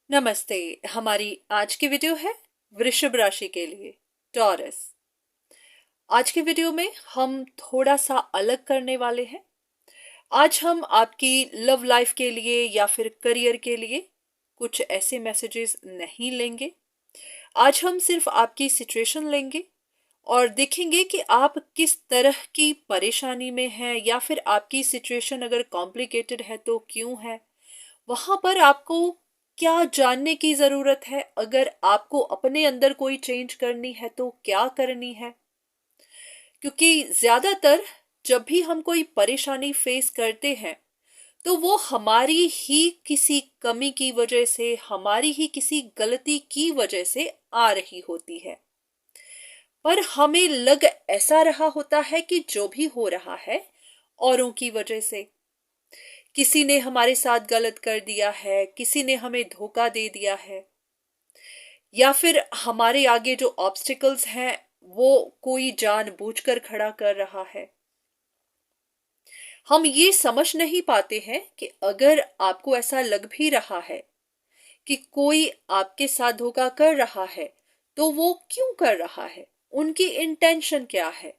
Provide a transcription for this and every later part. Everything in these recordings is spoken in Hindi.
नमस्ते। हमारी आज की वीडियो है वृषभ राशि के लिए, टॉरस। आज की वीडियो में हम थोड़ा सा अलग करने वाले हैं। आज हम आपकी लव लाइफ के लिए या फिर करियर के लिए कुछ ऐसे मैसेजेस नहीं लेंगे। आज हम सिर्फ आपकी सिचुएशन लेंगे और देखेंगे कि आप किस तरह की परेशानी में हैं, या फिर आपकी सिचुएशन अगर कॉम्प्लिकेटेड है तो क्यों है, वहां पर आपको क्या जानने की जरूरत है, अगर आपको अपने अंदर कोई चेंज करनी है तो क्या करनी है। क्योंकि ज्यादातर जब भी हम कोई परेशानी फेस करते हैं तो वो हमारी ही किसी कमी की वजह से, हमारी ही किसी गलती की वजह से आ रही होती है। पर हमें लग ऐसा रहा होता है कि जो भी हो रहा है औरों की वजह से, किसी ने हमारे साथ गलत कर दिया है, किसी ने हमें धोखा दे दिया है, या फिर हमारे आगे जो ऑब्स्टिकल्स हैं वो कोई जानबूझकर खड़ा कर रहा है। हम ये समझ नहीं पाते हैं कि अगर आपको ऐसा लग भी रहा है कि कोई आपके साथ धोखा कर रहा है, तो वो क्यों कर रहा है, उनकी इंटेंशन क्या है,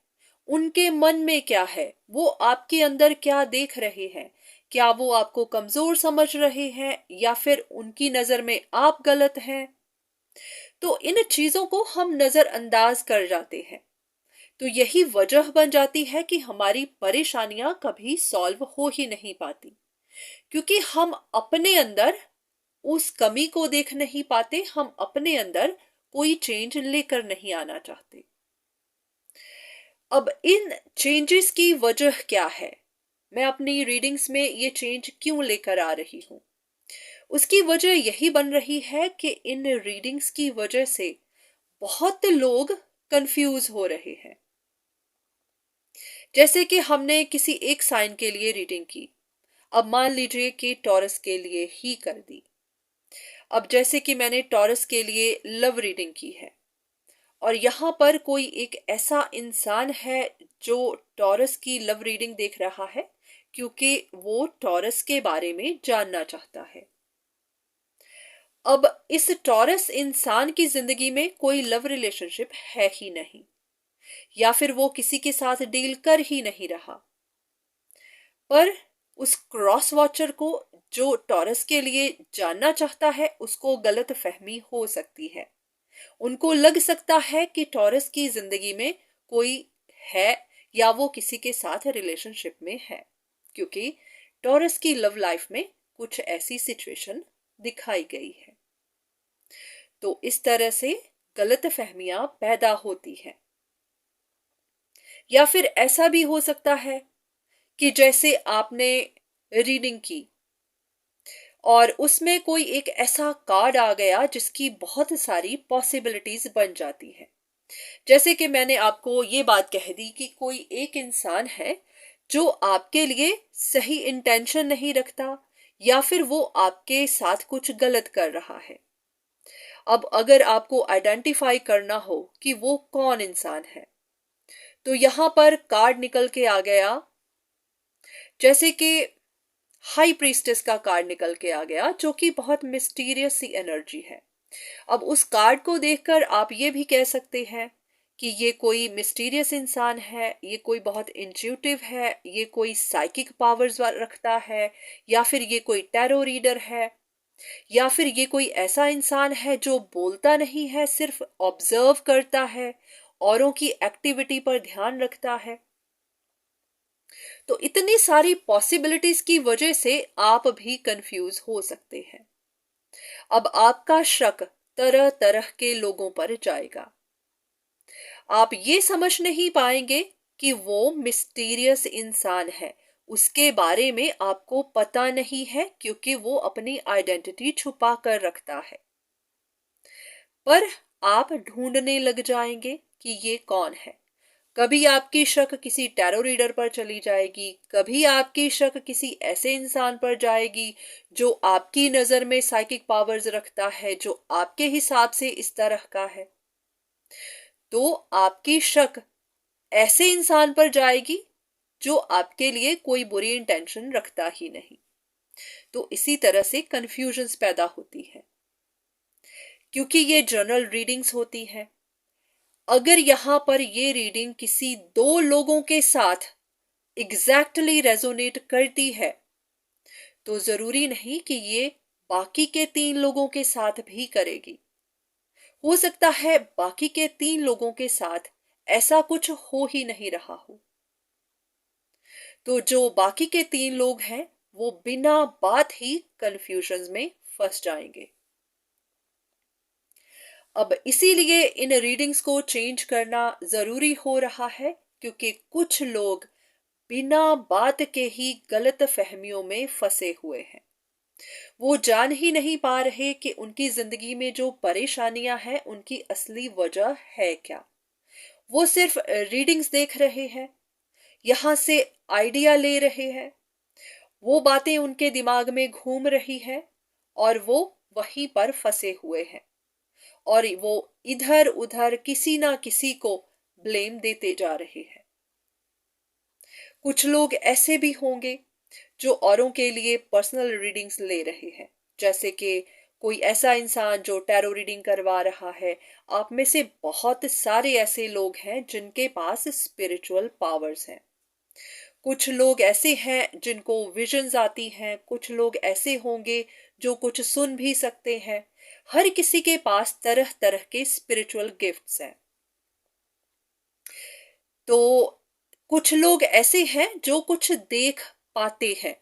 उनके मन में क्या है, वो आपके अंदर क्या देख रहे हैं। क्या वो आपको कमजोर समझ रहे हैं, या फिर उनकी नजर में आप गलत हैं। तो इन चीजों को हम नजरअंदाज कर जाते हैं। तो यही वजह बन जाती है कि हमारी परेशानियां कभी सॉल्व हो ही नहीं पाती, क्योंकि हम अपने अंदर उस कमी को देख नहीं पाते, हम अपने अंदर कोई चेंज लेकर नहीं आना चाहते। अब इन चेंजेस की वजह क्या है, मैं अपनी रीडिंग्स में ये चेंज क्यों लेकर आ रही हूं, उसकी वजह यही बन रही है कि इन रीडिंग्स की वजह से बहुत लोग कंफ्यूज हो रहे हैं। जैसे कि हमने किसी एक साइन के लिए रीडिंग की, अब मान लीजिए कि टॉरस के लिए ही कर दी। अब जैसे कि मैंने टॉरस के लिए लव रीडिंग की है, और यहां पर कोई एक ऐसा इंसान है जो टॉरस की लव रीडिंग देख रहा है, क्योंकि वो टॉरस के बारे में जानना चाहता है। अब इस टॉरस इंसान की जिंदगी में कोई लव रिलेशनशिप है ही नहीं, या फिर वो किसी के साथ डील कर ही नहीं रहा। पर उस क्रॉस वॉचर को, जो टॉरस के लिए जानना चाहता है, उसको गलत फहमी हो सकती है। उनको लग सकता है कि टॉरस की जिंदगी में कोई है, या वो किसी के साथ रिलेशनशिप में है, क्योंकि टॉरस की लव लाइफ में कुछ ऐसी सिचुएशन दिखाई गई है। तो इस तरह से गलत फहमियां पैदा होती हैं। या फिर ऐसा भी हो सकता है कि जैसे आपने रीडिंग की और उसमें कोई एक ऐसा कार्ड आ गया जिसकी बहुत सारी पॉसिबिलिटीज बन जाती हैं। जैसे कि मैंने आपको ये बात कह दी कि कोई एक इंसान है जो आपके लिए सही इंटेंशन नहीं रखता, या फिर वो आपके साथ कुछ गलत कर रहा है। अब अगर आपको आइडेंटिफाई करना हो कि वो कौन इंसान है, तो यहां पर कार्ड निकल के आ गया, जैसे कि हाई प्रीस्टेस का कार्ड निकल के आ गया, जो कि बहुत मिस्टीरियस सी एनर्जी है। अब उस कार्ड को देखकर आप ये भी कह सकते हैं कि ये कोई मिस्टीरियस इंसान है, ये कोई बहुत इंट्यूटिव है, ये कोई साइकिक पावर्स रखता है, या फिर ये कोई टैरो रीडर है, या फिर ये कोई ऐसा इंसान है जो बोलता नहीं है, सिर्फ ऑब्जर्व करता है, औरों की एक्टिविटी पर ध्यान रखता है। तो इतनी सारी पॉसिबिलिटीज की वजह से आप भी कंफ्यूज हो सकते हैं। अब आपका शक तरह तरह के लोगों पर जाएगा। आप ये समझ नहीं पाएंगे कि वो मिस्टीरियस इंसान है, उसके बारे में आपको पता नहीं है, क्योंकि वो अपनी आइडेंटिटी छुपा कर रखता है। पर आप ढूंढने लग जाएंगे कि ये कौन है। कभी आपकी शक किसी टैरो रीडर पर चली जाएगी, कभी आपकी शक किसी ऐसे इंसान पर जाएगी जो आपकी नजर में साइकिक पावर्स रखता है, जो आपके हिसाब से इस तरह का है। तो आपकी शक ऐसे इंसान पर जाएगी जो आपके लिए कोई बुरी इंटेंशन रखता ही नहीं। तो इसी तरह से कंफ्यूजन्स पैदा होती है। क्योंकि ये जनरल रीडिंग्स होती हैं। अगर यहाँ पर ये रीडिंग किसी दो लोगों के साथ एग्जैक्टली रेजोनेट करती है तो जरूरी नहीं कि ये बाकी के 3 लोगों के साथ भी करेगी। हो सकता है बाकी के 3 लोगों के साथ ऐसा कुछ हो ही नहीं रहा हो, तो जो बाकी के 3 लोग हैं वो बिना बात ही कंफ्यूजन में फंस जाएंगे। अब इसीलिए इन रीडिंग्स को चेंज करना जरूरी हो रहा है, क्योंकि कुछ लोग बिना बात के ही गलत फहमियों में फंसे हुए हैं। वो जान ही नहीं पा रहे कि उनकी जिंदगी में जो परेशानियां हैं उनकी असली वजह है क्या। वो सिर्फ रीडिंग्स देख रहे हैं, यहां से आइडिया ले रहे हैं, वो बातें उनके दिमाग में घूम रही हैं और वो वहीं पर फंसे हुए हैं और वो इधर उधर किसी ना किसी को ब्लेम देते जा रहे हैं। कुछ लोग ऐसे भी होंगे जो औरों के लिए पर्सनल रीडिंग्स ले रहे हैं, जैसे कि कोई ऐसा इंसान जो टैरो रीडिंग करवा रहा है। आप में से बहुत सारे ऐसे लोग हैं जिनके पास स्पिरिचुअल पावर्स हैं। कुछ लोग ऐसे हैं जिनको विजन्स आती हैं, कुछ लोग ऐसे होंगे जो कुछ सुन भी सकते हैं। हर किसी के पास तरह तरह के स्पिरिचुअल गिफ्ट्स हैं। तो कुछ लोग ऐसे हैं जो कुछ देख पाते हैं।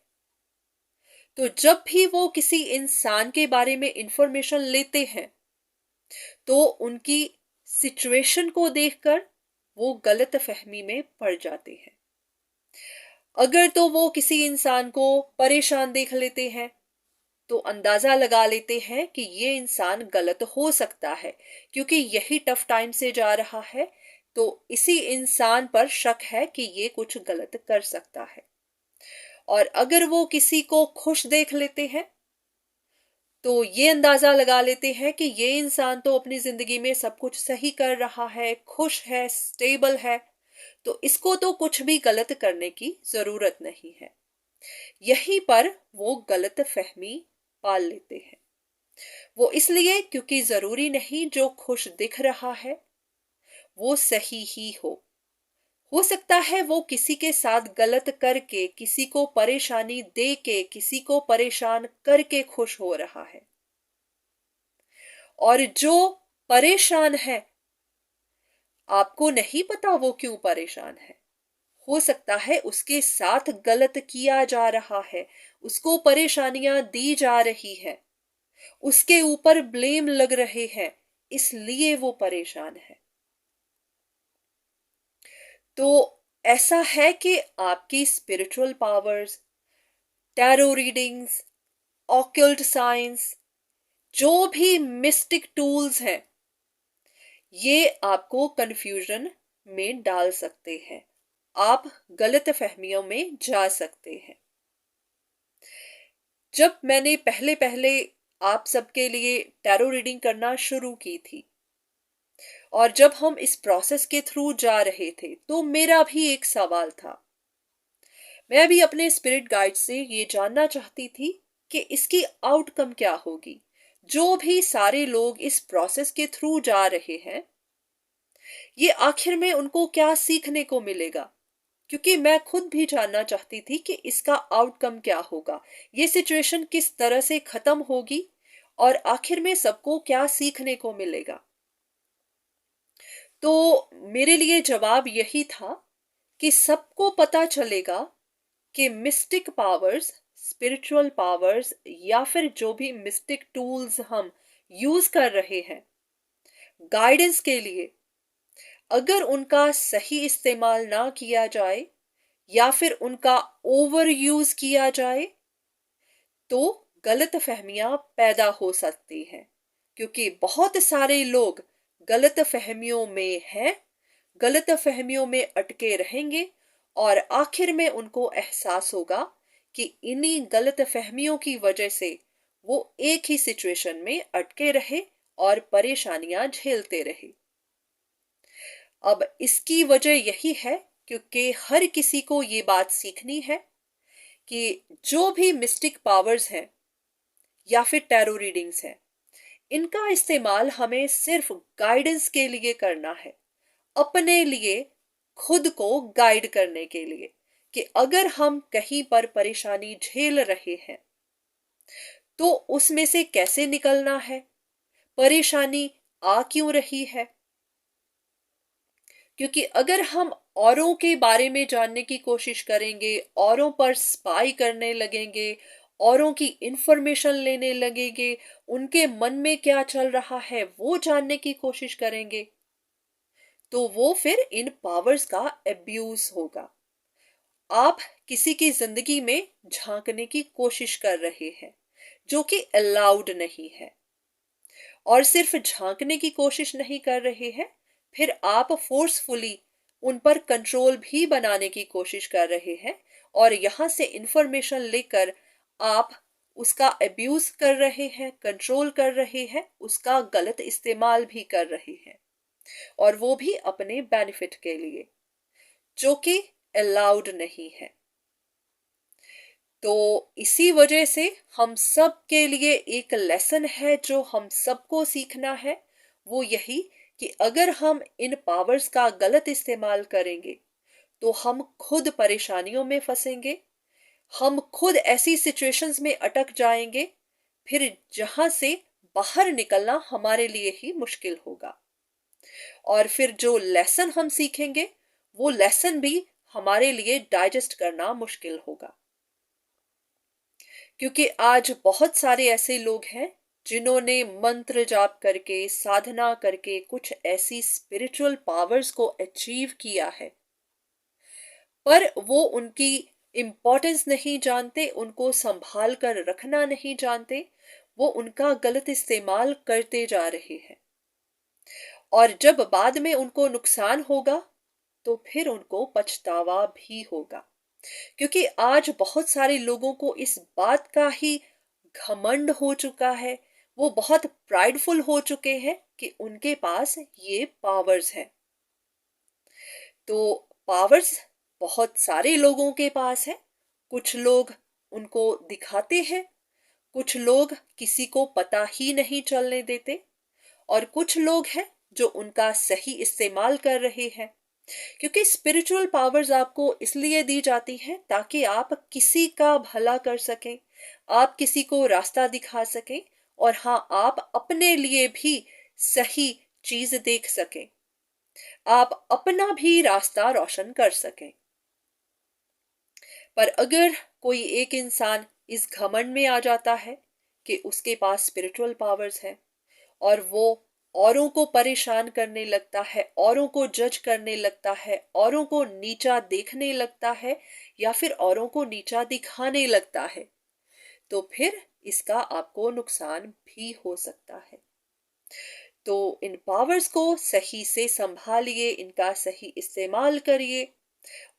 तो जब भी वो किसी इंसान के बारे में इंफॉर्मेशन लेते हैं तो उनकी सिचुएशन को देखकर वो गलत फहमी में पड़ जाते हैं। अगर तो वो किसी इंसान को परेशान देख लेते हैं तो अंदाजा लगा लेते हैं कि ये इंसान गलत हो सकता है, क्योंकि यही टफ टाइम से जा रहा है, तो इसी इंसान पर शक है कि ये कुछ गलत कर सकता है। और अगर वो किसी को खुश देख लेते हैं तो ये अंदाजा लगा लेते हैं कि ये इंसान तो अपनी जिंदगी में सब कुछ सही कर रहा है, खुश है, स्टेबल है, तो इसको तो कुछ भी गलत करने की जरूरत नहीं है। यहीं पर वो गलत फहमी पाल लेते हैं। वो इसलिए क्योंकि जरूरी नहीं जो खुश दिख रहा है वो सही ही हो सकता है वो किसी के साथ गलत करके, किसी को परेशानी दे के, किसी को परेशान करके खुश हो रहा है। और जो परेशान है आपको नहीं पता वो क्यों परेशान है। हो सकता है उसके साथ गलत किया जा रहा है, उसको परेशानियां दी जा रही है, उसके ऊपर ब्लेम लग रहे हैं, इसलिए वो परेशान है। तो ऐसा है कि आपकी spiritual powers, tarot readings, occult science, जो भी मिस्टिक टूल्स हैं, ये आपको कंफ्यूजन में डाल सकते हैं। आप गलत फहमियों में जा सकते हैं। जब मैंने पहले पहले आप सबके लिए टैरो रीडिंग करना शुरू की थी और जब हम इस प्रोसेस के थ्रू जा रहे थे तो मेरा भी एक सवाल था। मैं भी अपने स्पिरिट गाइड से ये जानना चाहती थी कि इसकी आउटकम क्या होगी। जो भी सारे लोग इस प्रोसेस के थ्रू जा रहे हैं ये आखिर में उनको क्या सीखने को मिलेगा, क्योंकि मैं खुद भी जानना चाहती थी कि इसका आउटकम क्या होगा, ये सिचुएशन किस तरह से खत्म होगी और आखिर में सबको क्या सीखने को मिलेगा। तो मेरे लिए जवाब यही था कि सबको पता चलेगा कि मिस्टिक पावर्स, स्पिरिचुअल पावर्स या फिर जो भी मिस्टिक टूल्स हम यूज कर रहे हैं गाइडेंस के लिए, अगर उनका सही इस्तेमाल ना किया जाए या फिर उनका ओवर यूज किया जाए तो गलत फहमियां पैदा हो सकती हैं। क्योंकि बहुत सारे लोग गलत फहमियों में हैं, गलत फहमियों में अटके रहेंगे और आखिर में उनको एहसास होगा कि इन्हीं गलत फहमियों की वजह से वो एक ही सिचुएशन में अटके रहे और परेशानियां झेलते रहे। अब इसकी वजह यही है क्योंकि हर किसी को ये बात सीखनी है कि जो भी मिस्टिक पावर्स हैं या फिर टैरो रीडिंग्स हैं, इनका इस्तेमाल हमें सिर्फ गाइडेंस के लिए करना है, अपने लिए, खुद को गाइड करने के लिए, कि अगर हम कहीं पर परेशानी झेल रहे हैं तो उसमें से कैसे निकलना है, परेशानी आ क्यों रही है। क्योंकि अगर हम औरों के बारे में जानने की कोशिश करेंगे, औरों पर स्पाई करने लगेंगे, औरों की इंफॉर्मेशन लेने लगेंगे, उनके मन में क्या चल रहा है वो जानने की कोशिश करेंगे, तो वो फिर इन पावर्स का एब्यूज होगा। आप किसी की जिंदगी में झांकने की कोशिश कर रहे हैं जो कि अलाउड नहीं है, और सिर्फ झांकने की कोशिश नहीं कर रहे हैं, फिर आप फोर्सफुली उन पर कंट्रोल भी बनाने की कोशिश कर रहे हैं, और यहां से इंफॉर्मेशन लेकर आप उसका अब्यूज कर रहे हैं, कंट्रोल कर रहे हैं, उसका गलत इस्तेमाल भी कर रहे हैं, और वो भी अपने बेनिफिट के लिए, जो कि अलाउड नहीं है। तो इसी वजह से हम सब के लिए एक लेसन है जो हम सबको सीखना है, वो यही कि अगर हम इन पावर्स का गलत इस्तेमाल करेंगे तो हम खुद परेशानियों में फंसेंगे, हम खुद ऐसी सिचुएशंस में अटक जाएंगे, फिर जहां से बाहर निकलना हमारे लिए ही मुश्किल होगा। और फिर जो लेसन हम सीखेंगे वो लेसन भी हमारे लिए डाइजेस्ट करना मुश्किल होगा। क्योंकि आज बहुत सारे ऐसे लोग हैं जिन्होंने मंत्र जाप करके, साधना करके कुछ ऐसी स्पिरिचुअल पावर्स को अचीव किया है, पर वो उनकी इम्पोर्टेंस नहीं जानते, उनको संभाल कर रखना नहीं जानते, वो उनका गलत इस्तेमाल करते जा रहे हैं, और जब बाद में उनको नुकसान होगा तो फिर उनको पछतावा भी होगा। क्योंकि आज बहुत सारे लोगों को इस बात का ही घमंड हो चुका है, वो बहुत प्राइडफुल हो चुके हैं कि उनके पास ये पावर्स हैं। तो पावर्स बहुत सारे लोगों के पास है, कुछ लोग उनको दिखाते हैं, कुछ लोग किसी को पता ही नहीं चलने देते, और कुछ लोग हैं जो उनका सही इस्तेमाल कर रहे हैं। क्योंकि स्पिरिचुअल पावर्स आपको इसलिए दी जाती हैं ताकि आप किसी का भला कर सकें, आप किसी को रास्ता दिखा सकें, और हाँ, आप अपने लिए भी सही चीज देख सकें, आप अपना भी रास्ता रोशन कर सकें। पर अगर कोई एक इंसान इस घमंड में आ जाता है कि उसके पास स्पिरिचुअल पावर्स हैं, और वो औरों को परेशान करने लगता है, औरों को जज करने लगता है, औरों को नीचा देखने लगता है, या फिर औरों को नीचा दिखाने लगता है, तो फिर इसका आपको नुकसान भी हो सकता है। तो इन पावर्स को सही से संभालिए, इनका सही इस्तेमाल करिए,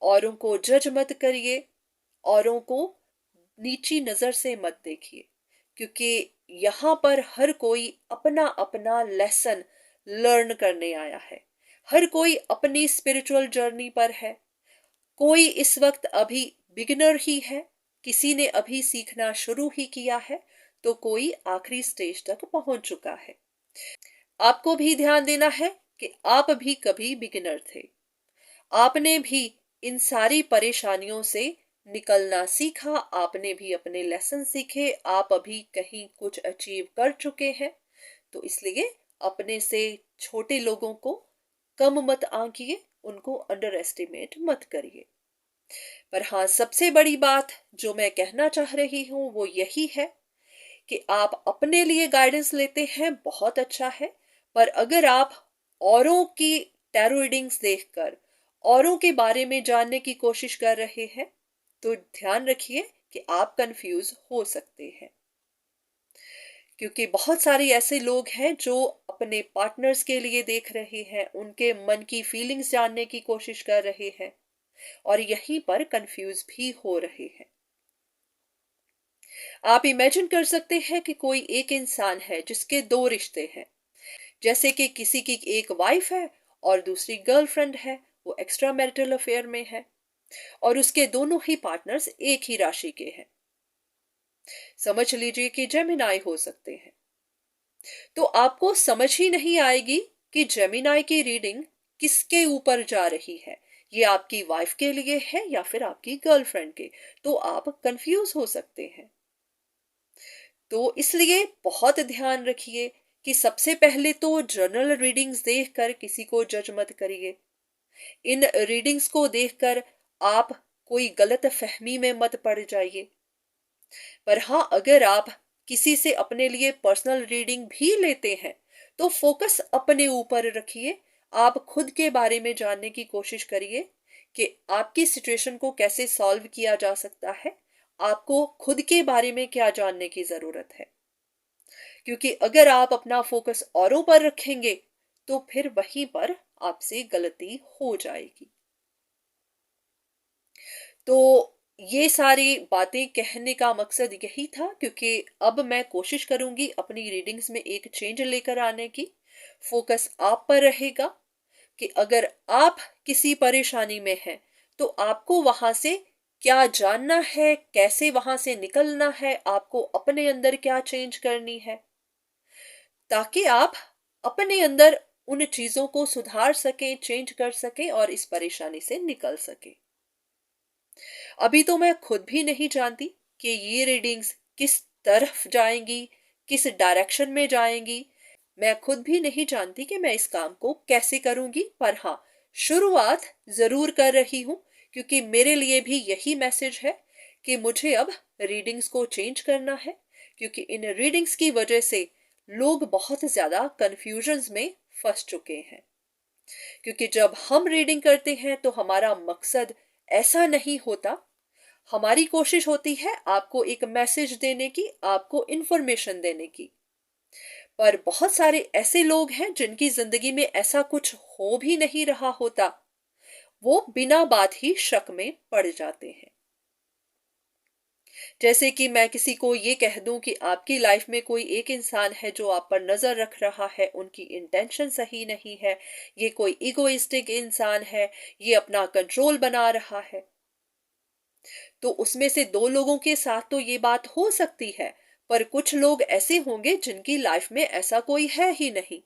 औरों को जज मत करिए, औरों को नीची नजर से मत देखिए, क्योंकि यहाँ पर हर कोई अपना अपना लेसन लर्न करने आया है, हर कोई अपनी स्पिरिचुअल जर्नी पर है। कोई इस वक्त अभी बिगिनर ही है, किसी ने अभी सीखना शुरू ही किया है, तो कोई आखिरी स्टेज तक पहुंच चुका है। आपको भी ध्यान देना है कि आप भी कभी बिगिनर थे, आपने भी इन सारी परेशानियों से निकलना सीखा, आपने भी अपने लेसन सीखे, आप अभी कहीं कुछ अचीव कर चुके हैं, तो इसलिए अपने से छोटे लोगों को कम मत आंकिए, उनको अंडर एस्टिमेट मत करिए। पर हाँ, सबसे बड़ी बात जो मैं कहना चाह रही हूं वो यही है कि आप अपने लिए गाइडेंस लेते हैं, बहुत अच्छा है, पर अगर आप औरों की टैरो रीडिंग्स देखकर औरों के बारे में जानने की कोशिश कर रहे हैं, तो ध्यान रखिए कि आप कंफ्यूज हो सकते हैं। क्योंकि बहुत सारे ऐसे लोग हैं जो अपने पार्टनर्स के लिए देख रहे हैं, उनके मन की फीलिंग्स जानने की कोशिश कर रहे हैं, और यहीं पर कंफ्यूज भी हो रहे हैं। आप इमेजिन कर सकते हैं कि कोई एक इंसान है जिसके दो रिश्ते हैं, जैसे कि किसी की एक वाइफ है और दूसरी गर्लफ्रेंड है, वो एक्स्ट्रा मैरिटल अफेयर में है, और उसके दोनों ही पार्टनर्स एक ही राशि के हैं, समझ लीजिए कि जेमिनाई हो सकते हैं। तो आपको समझ ही नहीं आएगी कि जेमिनाई की रीडिंग किसके ऊपर जा रही है। ये आपकी वाइफ के लिए है या फिर आपकी गर्लफ्रेंड के, तो आप कंफ्यूज हो सकते हैं। तो इसलिए बहुत ध्यान रखिए कि सबसे पहले तो जर्नल रीडिंग्स देखकर किसी को जज मत करिए। इन रीडिंग्स को देखकर आप कोई गलत फहमी में मत पड़ जाइए। पर हाँ, अगर आप किसी से अपने लिए पर्सनल रीडिंग भी लेते हैं तो फोकस अपने ऊपर रखिए। आप खुद के बारे में जानने की कोशिश करिए कि आपकी सिचुएशन को कैसे सॉल्व किया जा सकता है। आपको खुद के बारे में क्या जानने की जरूरत है, क्योंकि अगर आप अपना फोकस औरों पर रखेंगे तो फिर वहीं पर आपसे गलती हो जाएगी। तो ये सारी बातें कहने का मकसद यही था, क्योंकि अब मैं कोशिश करूंगी अपनी रीडिंग्स में एक चेंज लेकर आने की। फोकस आप पर रहेगा कि अगर आप किसी परेशानी में हैं तो आपको वहां से क्या जानना है, कैसे वहां से निकलना है, आपको अपने अंदर क्या चेंज करनी है, ताकि आप अपने अंदर उन चीजों को सुधार सकें, चेंज कर सकें और इस परेशानी से निकल सकें। अभी तो मैं खुद भी नहीं जानती कि ये रीडिंग्स किस तरफ जाएंगी, किस डायरेक्शन में जाएंगी। मैं खुद भी नहीं जानती कि मैं इस काम को कैसे करूंगी, पर हाँ, शुरुआत जरूर कर रही हूं, क्योंकि मेरे लिए भी यही मैसेज है कि मुझे अब रीडिंग्स को चेंज करना है। क्योंकि इन रीडिंग्स की वजह से लोग बहुत ज्यादा कंफ्यूजन्स में फंस चुके हैं। क्योंकि जब हम रीडिंग करते हैं तो हमारा मकसद ऐसा नहीं होता। हमारी कोशिश होती है आपको एक मैसेज देने की, आपको इंफॉर्मेशन देने की। पर बहुत सारे ऐसे लोग हैं जिनकी जिंदगी में ऐसा कुछ हो भी नहीं रहा होता, वो बिना बात ही शक में पड़ जाते हैं। जैसे कि मैं किसी को ये कह दूं कि आपकी लाइफ में कोई एक इंसान है जो आप पर नजर रख रहा है, उनकी इंटेंशन सही नहीं है, ये कोई इगोइस्टिक इंसान है, ये अपना कंट्रोल बना रहा है। तो उसमें से दो लोगों के साथ तो ये बात हो सकती है, पर कुछ लोग ऐसे होंगे जिनकी लाइफ में ऐसा कोई है ही नहीं।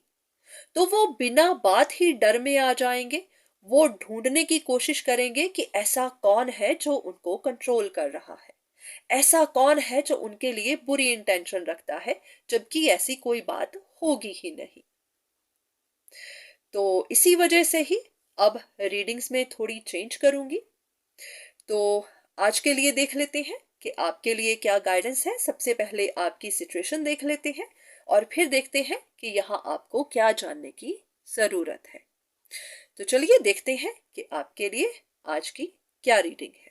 तो वो बिना बात ही डर में आ जाएंगे। वो ढूंढने की कोशिश करेंगे कि ऐसा कौन है जो उनको कंट्रोल कर रहा है, ऐसा कौन है जो उनके लिए बुरी इंटेंशन रखता है, जबकि ऐसी कोई बात होगी ही नहीं। तो इसी वजह से ही अब रीडिंग्स में थोड़ी चेंज करूंगी। तो आज के लिए देख लेते हैं कि आपके लिए क्या गाइडेंस है। सबसे पहले आपकी सिचुएशन देख लेते हैं और फिर देखते हैं कि यहाँ आपको क्या जानने की जरूरत है। तो चलिए देखते हैं कि आपके लिए आज की क्या रीडिंग है।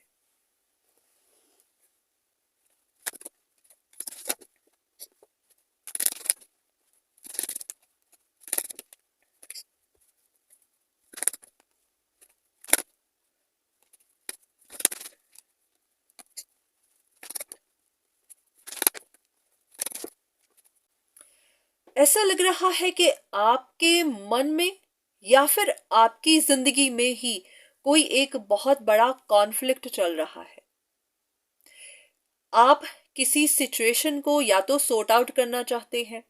ऐसा लग रहा है कि आपके मन में या फिर आपकी जिंदगी में ही कोई एक बहुत बड़ा कॉन्फ्लिक्ट चल रहा है। आप किसी सिचुएशन को या तो सॉर्ट आउट करना चाहते हैं,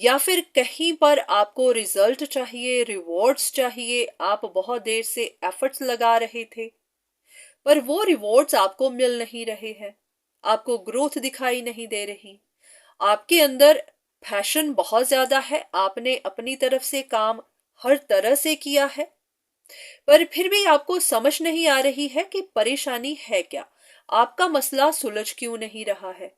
या फिर कहीं पर आपको रिजल्ट चाहिए, रिवॉर्ड्स चाहिए। आप बहुत देर से एफर्ट्स लगा रहे थे, पर वो रिवॉर्ड्स आपको मिल नहीं रहे हैं, आपको ग्रोथ दिखाई नहीं दे रही। आपके अंदर पैशन बहुत ज्यादा है, आपने अपनी तरफ से काम हर तरह से किया है, पर फिर भी आपको समझ नहीं आ रही है कि परेशानी है क्या, आपका मसला सुलझ क्यों नहीं रहा है।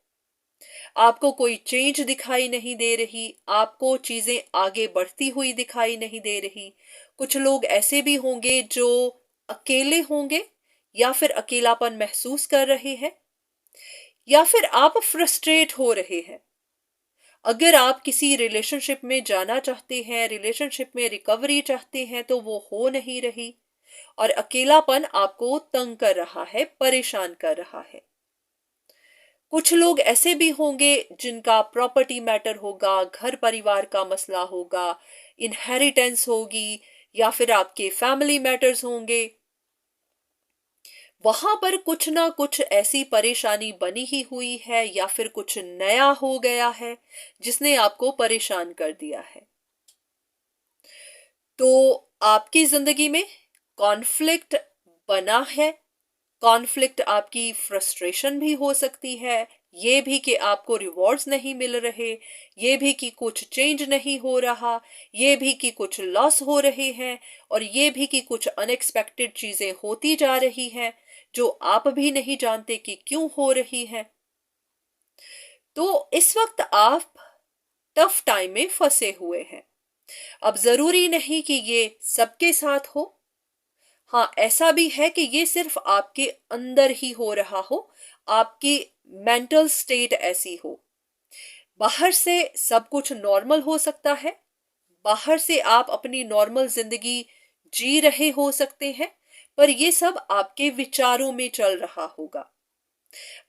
आपको कोई चेंज दिखाई नहीं दे रही, आपको चीजें आगे बढ़ती हुई दिखाई नहीं दे रही। कुछ लोग ऐसे भी होंगे जो अकेले होंगे, या फिर अकेलापन महसूस कर रहे हैं, या फिर आप फ्रस्ट्रेट हो रहे हैं। अगर आप किसी रिलेशनशिप में जाना चाहते हैं, रिलेशनशिप में रिकवरी चाहते हैं, तो वो हो नहीं रही और अकेलापन आपको तंग कर रहा है, परेशान कर रहा है। कुछ लोग ऐसे भी होंगे जिनका प्रॉपर्टी मैटर होगा, घर परिवार का मसला होगा, इनहेरिटेंस होगी, या फिर आपके फैमिली मैटर्स होंगे। वहां पर कुछ ना कुछ ऐसी परेशानी बनी ही हुई है या फिर कुछ नया हो गया है जिसने आपको परेशान कर दिया है। तो आपकी जिंदगी में कॉन्फ्लिक्ट बना है। कॉन्फ्लिक्ट आपकी फ्रस्ट्रेशन भी हो सकती है, ये भी कि आपको रिवॉर्ड्स नहीं मिल रहे, ये भी कि कुछ चेंज नहीं हो रहा, ये भी कि कुछ लॉस हो रहे हैं, और ये भी कि कुछ अनएक्सपेक्टेड चीजें होती जा रही हैं जो आप भी नहीं जानते कि क्यों हो रही हैं। तो इस वक्त आप टफ टाइम में फंसे हुए हैं। अब जरूरी नहीं कि ये सबके साथ हो। हाँ, ऐसा भी है कि ये सिर्फ आपके अंदर ही हो रहा हो, आपकी मेंटल स्टेट ऐसी हो। बाहर से सब कुछ नॉर्मल हो सकता है, बाहर से आप अपनी नॉर्मल जिंदगी जी रहे हो सकते हैं, पर ये सब आपके विचारों में चल रहा होगा।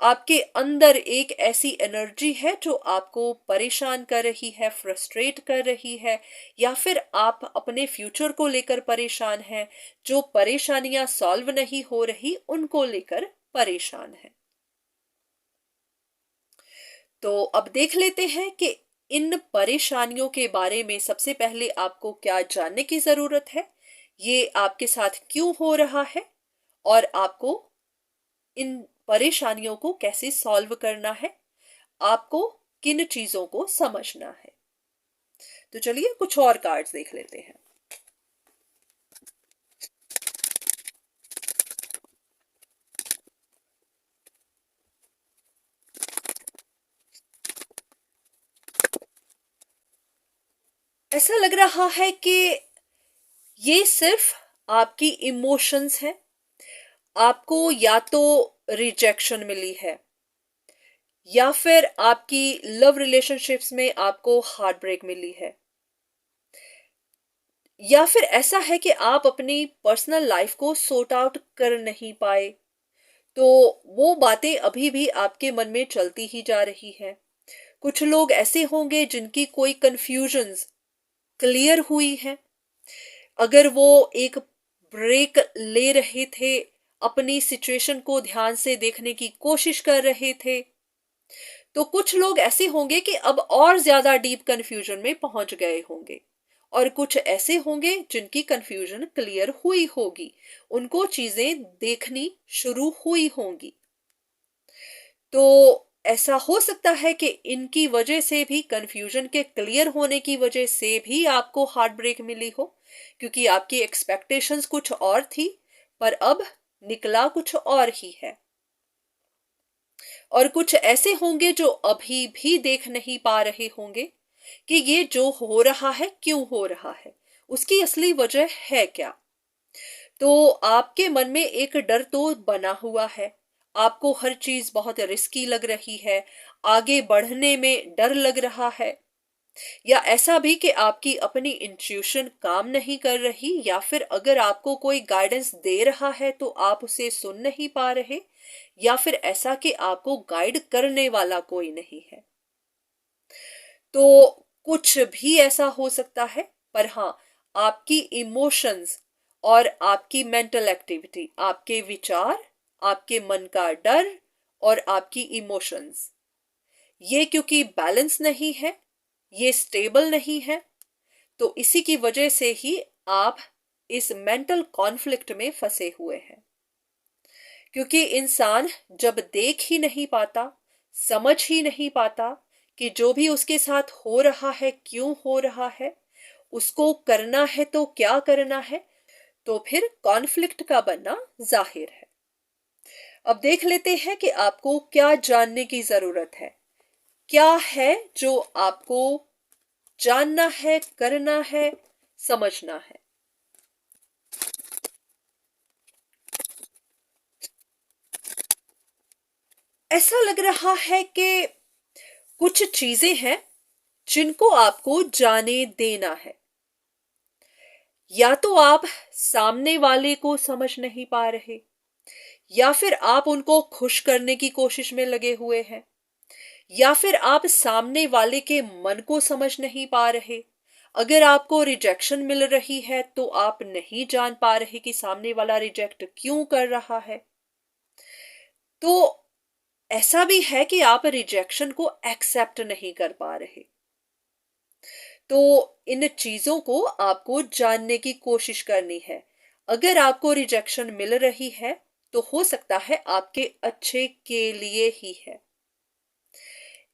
आपके अंदर एक ऐसी एनर्जी है जो आपको परेशान कर रही है, फ्रस्ट्रेट कर रही है, या फिर आप अपने फ्यूचर को लेकर परेशान हैं, जो परेशानियां सॉल्व नहीं हो रही उनको लेकर परेशान है। तो अब देख लेते हैं कि इन परेशानियों के बारे में सबसे पहले आपको क्या जानने की जरूरत है, ये आपके साथ क्यों हो रहा है, और आपको इन परेशानियों को कैसे सॉल्व करना है, आपको किन चीजों को समझना है। तो चलिए कुछ और कार्ड्स देख लेते हैं। ऐसा लग रहा है कि ये सिर्फ आपकी इमोशंस हैं। आपको या तो रिजेक्शन मिली है, या फिर आपकी लव रिलेशनशिप्स में आपको हार्ट ब्रेक मिली है, या फिर ऐसा है कि आप अपनी पर्सनल लाइफ को सॉर्ट आउट कर नहीं पाए, तो वो बातें अभी भी आपके मन में चलती ही जा रही है। कुछ लोग ऐसे होंगे जिनकी कोई कंफ्यूजन्स क्लियर हुई है। अगर वो एक ब्रेक ले रहे थे, अपनी सिचुएशन को ध्यान से देखने की कोशिश कर रहे थे, तो कुछ लोग ऐसे होंगे कि अब और ज्यादा डीप कंफ्यूजन में पहुंच गए होंगे, और कुछ ऐसे होंगे जिनकी कंफ्यूजन क्लियर हुई होगी, उनको चीजें देखनी शुरू हुई होंगी। तो ऐसा हो सकता है कि इनकी वजह से भी, कंफ्यूजन के क्लियर होने की वजह से भी आपको हार्ट ब्रेक मिली हो, क्योंकि आपकी एक्सपेक्टेशंस कुछ और थी, पर अब निकला कुछ और ही है। और कुछ ऐसे होंगे जो अभी भी देख नहीं पा रहे होंगे कि ये जो हो रहा है क्यों हो रहा है, उसकी असली वजह है क्या। तो आपके मन में एक डर तो बना हुआ है, आपको हर चीज बहुत रिस्की लग रही है, आगे बढ़ने में डर लग रहा है, या ऐसा भी कि आपकी अपनी इंट्यूशन काम नहीं कर रही, या फिर अगर आपको कोई गाइडेंस दे रहा है तो आप उसे सुन नहीं पा रहे, या फिर ऐसा कि आपको गाइड करने वाला कोई नहीं है। तो कुछ भी ऐसा हो सकता है, पर हाँ, आपकी इमोशंस और आपकी मेंटल एक्टिविटी, आपके विचार, आपके मन का डर और आपकी इमोशंस, ये क्योंकि बैलेंस नहीं है, ये स्टेबल नहीं है, तो इसी की वजह से ही आप इस मेंटल कॉन्फ्लिक्ट में फंसे हुए हैं। क्योंकि इंसान जब देख ही नहीं पाता, समझ ही नहीं पाता कि जो भी उसके साथ हो रहा है क्यों हो रहा है, उसको करना है तो क्या करना है, तो फिर कॉन्फ्लिक्ट का बनना जाहिर है। अब देख लेते हैं कि आपको क्या जानने की जरूरत है, क्या है जो आपको जानना है, करना है, समझना है। ऐसा लग रहा है कि कुछ चीजें हैं जिनको आपको जाने देना है। या तो आप सामने वाले को समझ नहीं पा रहे, या फिर आप उनको खुश करने की कोशिश में लगे हुए हैं, या फिर आप सामने वाले के मन को समझ नहीं पा रहे। अगर आपको रिजेक्शन मिल रही है तो आप नहीं जान पा रहे कि सामने वाला रिजेक्ट क्यों कर रहा है। तो ऐसा भी है कि आप रिजेक्शन को एक्सेप्ट नहीं कर पा रहे। तो इन चीजों को आपको जानने की कोशिश करनी है। अगर आपको रिजेक्शन मिल रही है तो हो सकता है आपके अच्छे के लिए ही है।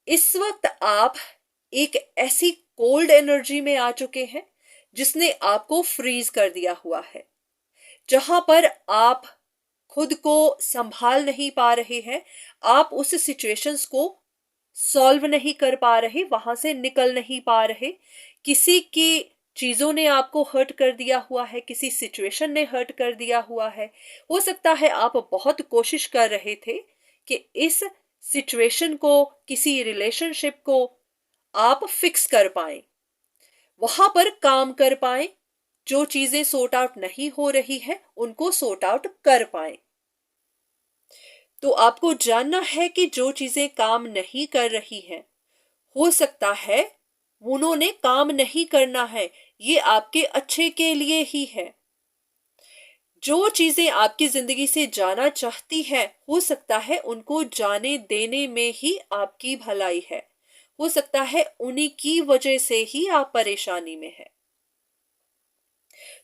इस वक्त आप एक ऐसी कोल्ड एनर्जी में आ चुके हैं जिसने आपको फ्रीज कर दिया हुआ है, जहां पर आप खुद को संभाल नहीं पा रहे हैं, आप उस सिचुएशंस को सॉल्व नहीं कर पा रहे, वहां से निकल नहीं पा रहे। किसी की चीजों ने आपको हर्ट कर दिया हुआ है, किसी सिचुएशन ने हर्ट कर दिया हुआ है। हो सकता है आप बहुत कोशिश कर रहे थे कि इस सिचुएशन को, किसी रिलेशनशिप को आप फिक्स कर पाए, वहां पर काम कर पाए, जो चीजें सॉर्ट आउट नहीं हो रही है उनको सॉर्ट आउट कर पाए। तो आपको जानना है कि जो चीजें काम नहीं कर रही हैं, हो सकता है उन्होंने काम नहीं करना है, ये आपके अच्छे के लिए ही है। जो चीजें आपकी जिंदगी से जाना चाहती है, हो सकता है उनको जाने देने में ही आपकी भलाई है। हो सकता है उन्हीं की वजह से ही आप परेशानी में है।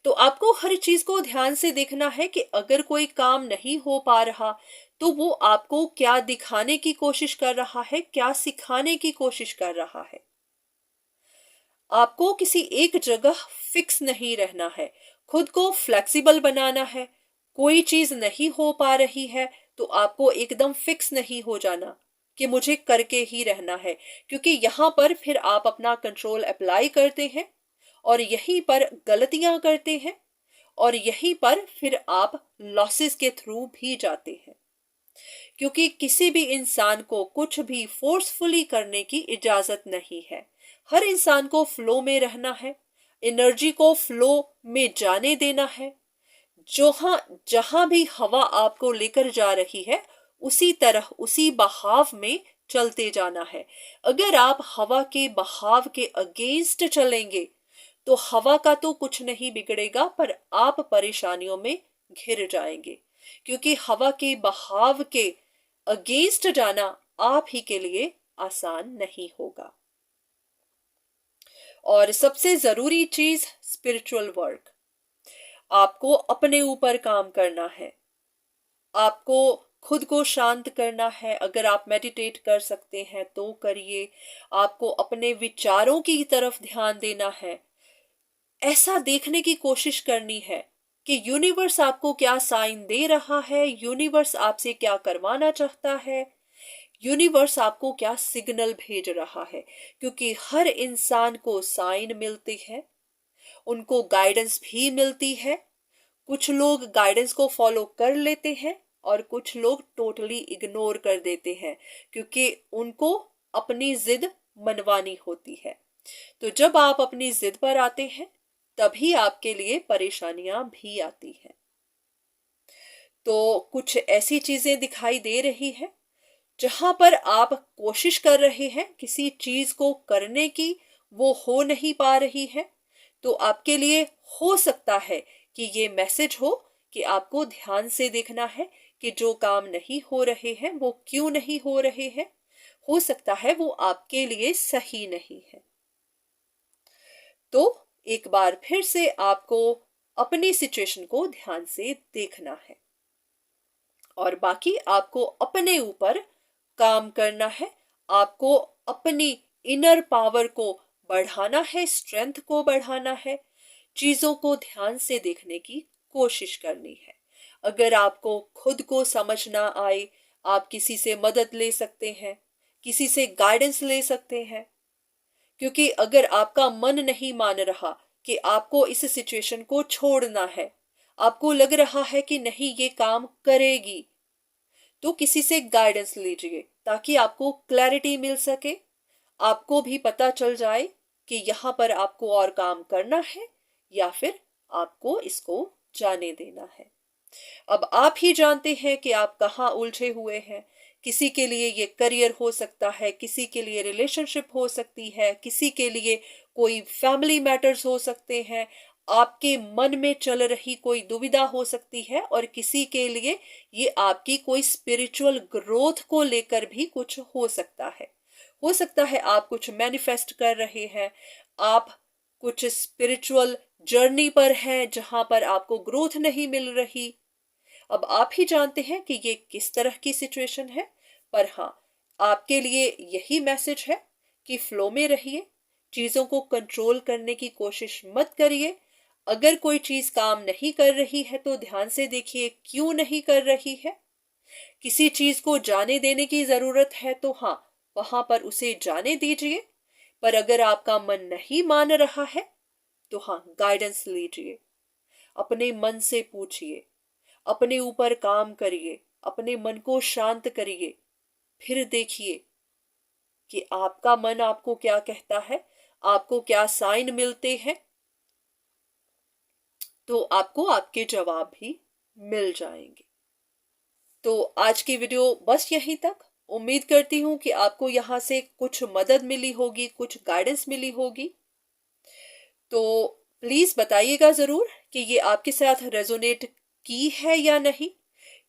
तो आपको हर चीज को ध्यान से देखना है कि अगर कोई काम नहीं हो पा रहा तो वो आपको क्या दिखाने की कोशिश कर रहा है, क्या सिखाने की कोशिश कर रहा है। आपको किसी एक जगह फिक्स नहीं रहना है, खुद को फ्लेक्सिबल बनाना है। कोई चीज नहीं हो पा रही है तो आपको एकदम फिक्स नहीं हो जाना कि मुझे करके ही रहना है, क्योंकि यहां पर फिर आप अपना कंट्रोल अप्लाई करते हैं और यहीं पर गलतियां करते हैं और यहीं पर फिर आप लॉसेस के थ्रू भी जाते हैं। क्योंकि किसी भी इंसान को कुछ भी फोर्सफुली करने की इजाजत नहीं है। हर इंसान को फ्लो में रहना है, एनर्जी को फ्लो में जाने देना है। जहां जहां भी हवा आपको लेकर जा रही है उसी तरह, उसी बहाव में चलते जाना है। अगर आप हवा के बहाव के अगेंस्ट चलेंगे तो हवा का तो कुछ नहीं बिगड़ेगा, पर आप परेशानियों में घिर जाएंगे, क्योंकि हवा के बहाव के अगेंस्ट जाना आप ही के लिए आसान नहीं होगा। और सबसे जरूरी चीज स्पिरिचुअल वर्क। आपको अपने ऊपर काम करना है, आपको खुद को शांत करना है। अगर आप मेडिटेट कर सकते हैं तो करिए। आपको अपने विचारों की तरफ ध्यान देना है, ऐसा देखने की कोशिश करनी है कि यूनिवर्स आपको क्या साइन दे रहा है, यूनिवर्स आपसे क्या करवाना चाहता है, यूनिवर्स आपको क्या सिग्नल भेज रहा है। क्योंकि हर इंसान को साइन मिलते हैं, उनको गाइडेंस भी मिलती है। कुछ लोग गाइडेंस को फॉलो कर लेते हैं और कुछ लोग टोटली इग्नोर कर देते हैं, क्योंकि उनको अपनी जिद मनवानी होती है। तो जब आप अपनी जिद पर आते हैं तभी आपके लिए परेशानियां भी आती हैं। तो कुछ ऐसी चीजें दिखाई दे रही है जहां पर आप कोशिश कर रहे हैं किसी चीज को करने की, वो हो नहीं पा रही है। तो आपके लिए हो सकता है कि ये मैसेज हो कि आपको ध्यान से देखना है कि जो काम नहीं हो रहे हैं वो क्यों नहीं हो रहे हैं। हो सकता है वो आपके लिए सही नहीं है। तो एक बार फिर से आपको अपनी सिचुएशन को ध्यान से देखना है और बाकी आपको अपने ऊपर काम करना है। आपको अपनी इनर पावर को बढ़ाना है, स्ट्रेंथ को बढ़ाना है, चीजों को ध्यान से देखने की कोशिश करनी है। अगर आपको खुद को समझ ना आए, आप किसी से मदद ले सकते हैं, किसी से गाइडेंस ले सकते हैं। क्योंकि अगर आपका मन नहीं मान रहा कि आपको इस सिचुएशन को छोड़ना है, आपको लग रहा है कि नहीं ये काम करेगी, तो किसी से गाइडेंस लीजिए ताकि आपको क्लैरिटी मिल सके, आपको भी पता चल जाए कि यहाँ पर आपको और काम करना है या फिर आपको इसको जाने देना है। अब आप ही जानते हैं कि आप कहाँ उलझे हुए हैं। किसी के लिए ये करियर हो सकता है, किसी के लिए रिलेशनशिप हो सकती है, किसी के लिए कोई फैमिली मैटर्स हो सकते हैं। आपके मन में चल रही कोई दुविधा हो सकती है, और किसी के लिए ये आपकी कोई स्पिरिचुअल ग्रोथ को लेकर भी कुछ हो सकता है। हो सकता है आप कुछ मैनिफेस्ट कर रहे हैं, आप कुछ स्पिरिचुअल जर्नी पर हैं जहां पर आपको ग्रोथ नहीं मिल रही। अब आप ही जानते हैं कि ये किस तरह की सिचुएशन है, पर हाँ, आपके लिए यही मैसेज है कि फ्लो में रहिए, चीजों को कंट्रोल करने की कोशिश मत करिए। अगर कोई चीज काम नहीं कर रही है तो ध्यान से देखिए क्यों नहीं कर रही है। किसी चीज को जाने देने की जरूरत है तो हाँ, वहां पर उसे जाने दीजिए। पर अगर आपका मन नहीं मान रहा है तो हाँ, गाइडेंस लीजिए, अपने मन से पूछिए, अपने ऊपर काम करिए, अपने मन को शांत करिए। फिर देखिए कि आपका मन आपको क्या कहता है, आपको क्या साइन मिलते हैं, तो आपको आपके जवाब भी मिल जाएंगे। तो आज की वीडियो बस यहीं तक। उम्मीद करती हूँ कि आपको यहाँ से कुछ मदद मिली होगी, कुछ गाइडेंस मिली होगी। तो प्लीज बताइएगा जरूर कि ये आपके साथ रेजोनेट की है या नहीं,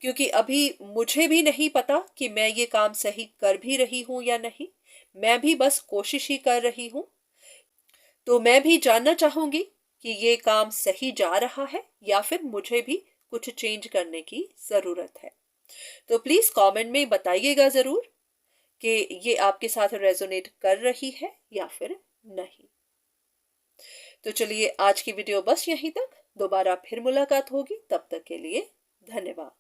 क्योंकि अभी मुझे भी नहीं पता कि मैं ये काम सही कर भी रही हूं या नहीं। मैं भी बस कोशिश ही कर रही हूं। तो मैं भी जानना चाहूंगी कि ये काम सही जा रहा है या फिर मुझे भी कुछ चेंज करने की जरूरत है। तो प्लीज कमेंट में बताइएगा जरूर कि ये आपके साथ रेजोनेट कर रही है या फिर नहीं। तो चलिए, आज की वीडियो बस यहीं तक। दोबारा फिर मुलाकात होगी, तब तक के लिए धन्यवाद।